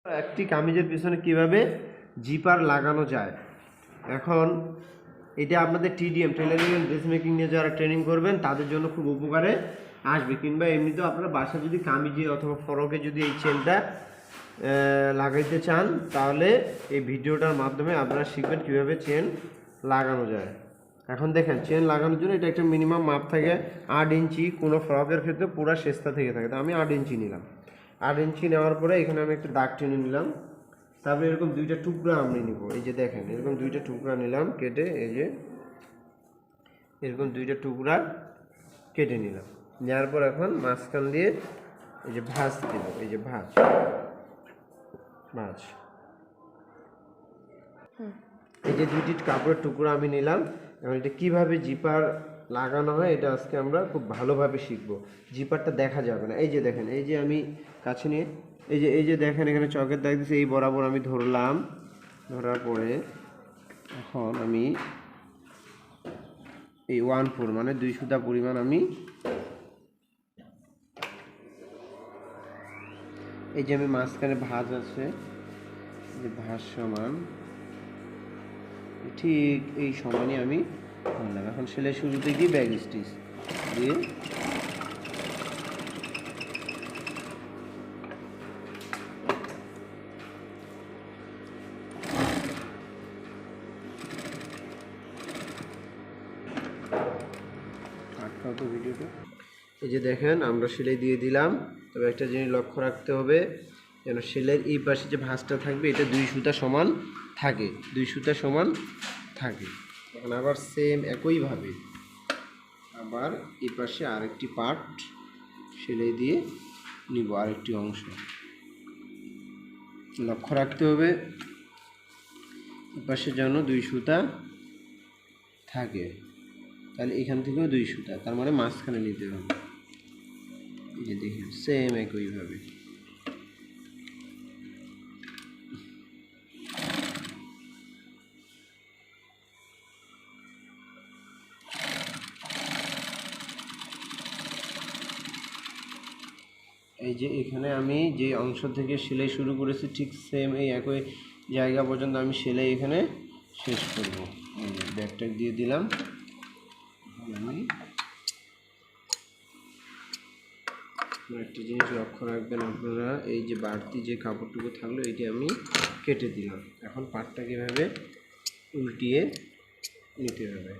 একটি কামিজের পিছনে কিভাবে জিপার লাগানো যায়। এখন এটা আপনাদের TDM tailoring and dress making নিয়ে যারা ট্রেনিং করবেন তাদের জন্য খুব উপকারে আসবে, কিংবা এমনিতেও আপনারা বাসা যদি কামিজে অথবা ফরকে যদি এই চেনটা লাগাইতে চান তাহলে এই ভিডিওটার মাধ্যমে আপনারা শিখবেন কীভাবে চেন লাগানো যায়। এখন দেখেন চেন লাগানোর জন্য এটা একটা মিনিমাম মাপ থাকে 8 ইঞ্চি, কোনো ফ্রকের ক্ষেত্রে পুরো শেষটা থেকে থাকে, তো আমি 8 ইঞ্চি নিলাম। 8 ইঞ্চি নেওয়ার পরে এখানে আমি একটা দাগ টেনে নিলাম, তারপরে এরকম দুইটা টুকরা আমি নিব। এই যে দেখেন এরকম দুইটা টুকরা নিলাম কেটে, এই যে এরকম দুইটা টুকরা কেটে নিলাম। নেওয়ার পর এখন মাঝখান দিয়ে এই যে ভাঁজ দেব, এই যে ভাঁজ ভাঁজ এই যে দুইটি কাপড়ের টুকরো আমি নিলাম। এখন এটা কীভাবে জিপার লাগানো হয় এটা আজকে আমরা খুব ভালোভাবে শিখব। জিপারটা দেখা যাবে না, এই যে দেখেন, এই যে আমি কাছে নিয়ে এই যে দেখেন এখানে চকের দাগ দিচ্ছে, এই বরাবর আমি ধরলাম। ধরার পরে এখন আমি এই 1/4 মানে 2 সুতা পরিমাণ আমি এই যে আমি মাঝখানে ভাঁজ আছে, যে ভাঁজ সমান ঠিক এই সমানই আমি ধরলাম। এখন সেলাই শুরুতে গিয়ে ব্যাক স্টিচ দিয়ে ভিডিওটা এই যে দেখেন আমরা সেলাই দিয়ে দিলাম। তবে একটা জিনিস লক্ষ্য রাখতে হবে যেন সেলাইয়ের এই পাশে যে ভাঁজটা থাকবে এটা 2 সুতা সমান থাকে, 2 সুতা সমান থাকে। এখন আবার সেম একইভাবে আবার এই পাশে আরেকটি পার্ট সেলাই দিয়ে নিব, আরেকটি অংশ লক্ষ্য রাখতে হবে এই পাশে যেন 2 সুতা থাকে, তাহলে এখান থেকেও 2 সুতা, তার মানে মাঝখানে নিতে হবে। এই যে দেখেন সেম একইভাবে এই যে এখানে আমি যে অংশ থেকে সেলাই শুরু করেছি ঠিক সেম এই একই জায়গা পর্যন্ত আমি সেলাই এখানে শেষ করব। এই যে ব্যাকটাক দিয়ে দিলাম। আমি একটা জিনিস লক্ষ্য রাখবেন আপনারা, এই যে বাড়তি যে কাপড়টুকু থাকলো এটি আমি কেটে দিলাম। এখন পাটটা কীভাবে উল্টিয়ে নিতে হবে,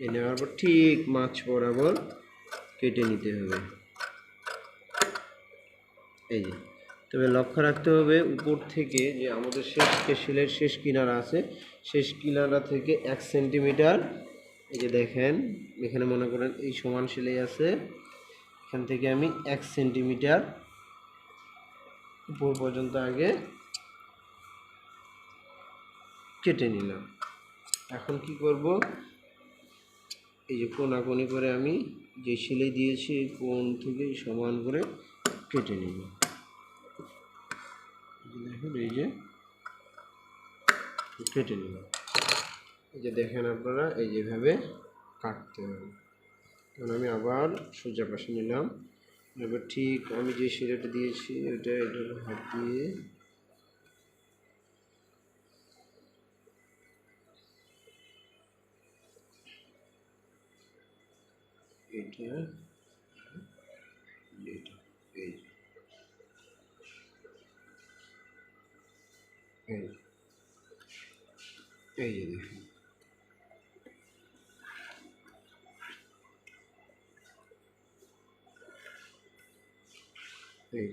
এ নেওয়ার পর ঠিক মাছ বরাবর কেটে নিতে হবে। এই যে তবে লক্ষ্য রাখতে হবে উপর থেকে যে আমাদের সেলাইয়ের শেষ কিনারা আছে, শেষ কিনারা থেকে 1 সেন্টিমিটার, এই যে দেখেন এখানে মনে করেন এই সমান সেলাই আছে, এখান থেকে আমি 1 সেন্টিমিটার উপর পর্যন্ত আগে কেটে নিলাম। এখন কি করব, এই যে কোনাকুনি করে আমি যে সেলাই দিয়েছি এই কোণ থেকে সমান করে কেটে নিব। দেখুন এই যে কেটে নিলাম। এই যে দেখেন আপনারা এই যেভাবে কাটতে হবে। কারণ আমি আবার সোজা পাশে নিলাম, এবার ঠিক আমি যে সেলাইটা দিয়েছি এটার হাত দিয়ে এটা এটা এই এই যে দেখুন এই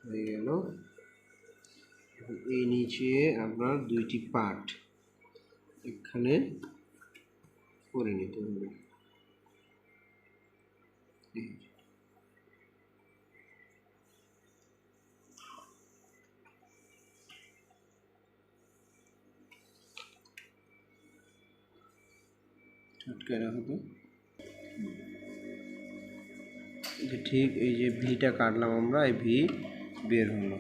হয়ে গেল। এই নিচে আপনার 2টি পার্ট এখানে করে নিতে হবে। যে ঠিক এই যে ভিটা কাটলাম আমরা, এই ভি বের হলো।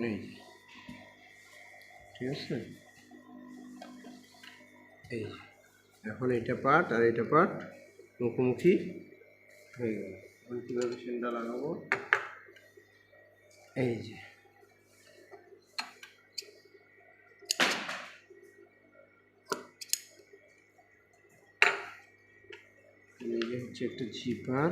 এই যে, ঠিক আছে, এই যে এখন এটা পার্ট আর এটা পার্ট মুখোমুখি হয়ে গেল। এখন কীভাবে সেন্টার লাগাবো, এই যে এই যে হচ্ছে একটা জিপার,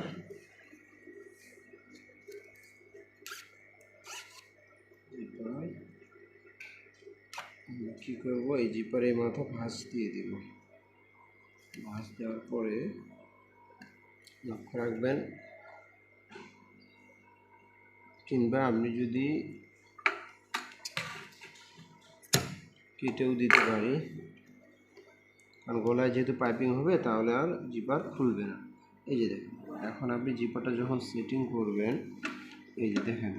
কী করবো, এই জিপারে মাথা ভাঁজ দিয়ে দেব। ভাঁজ দেওয়ার পরে লক্ষ্য রাখবেন, কিংবা আপনি যদি কেটেও দিতে পারি, কারণ গলায় যেহেতু পাইপিং হবে তাহলে আর জিপার খুলবে না। এই যে দেখেন, এখন আপনি জিপারটা যখন সেটিং করবেন, এই যে দেখেন,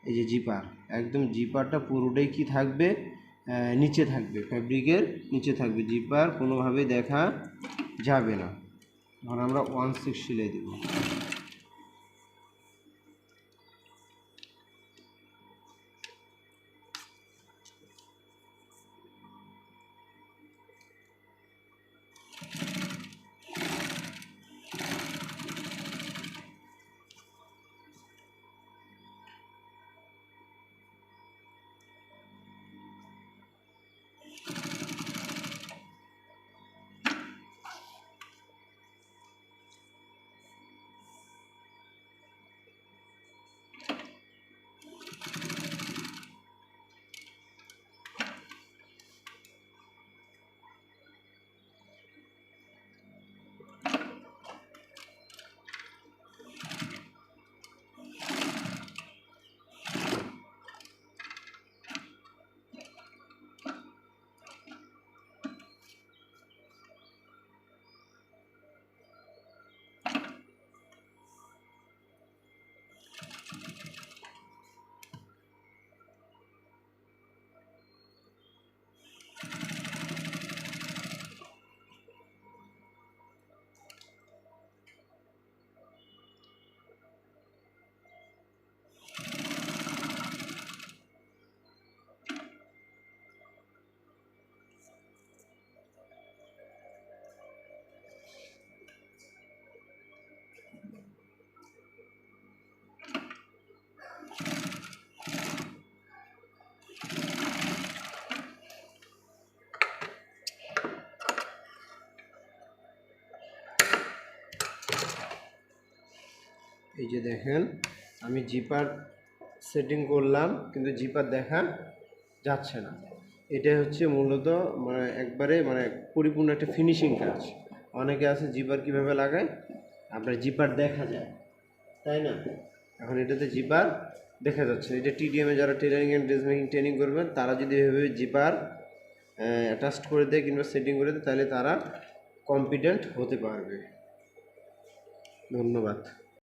এই যে জিপার, একদম জিপারটা পুরোটাই কি থাকবে, নিচে থাকবে, ফ্যাব্রিকের নিচে থাকবে, জিপার কোনোভাবেই দেখা যাবে না। এখন আমরা 1/6 সেলাই দেব। এই যে দেখেন, আমি জিপার সেটিং করলাম কিন্তু জিপার দেখা যাচ্ছে না। এটা হচ্ছে মূলত মানে একবারে মানে পরিপূর্ণ একটা ফিনিশিং কাজ। অনেকে আছে জিপার কীভাবে লাগায়, আপনার জিপার দেখা যায়, তাই না? এখন এটাতে জিপার দেখা যাচ্ছে। এটা টিডিএমে যারা tailoring and dress making training করবেন, তারা যদি এভাবে জিপার অ্যাটাচ করে দেয় কিংবা সেটিং করে দেয়, তাহলে তারা কম্পিটেন্ট হতে পারবে। ধন্যবাদ।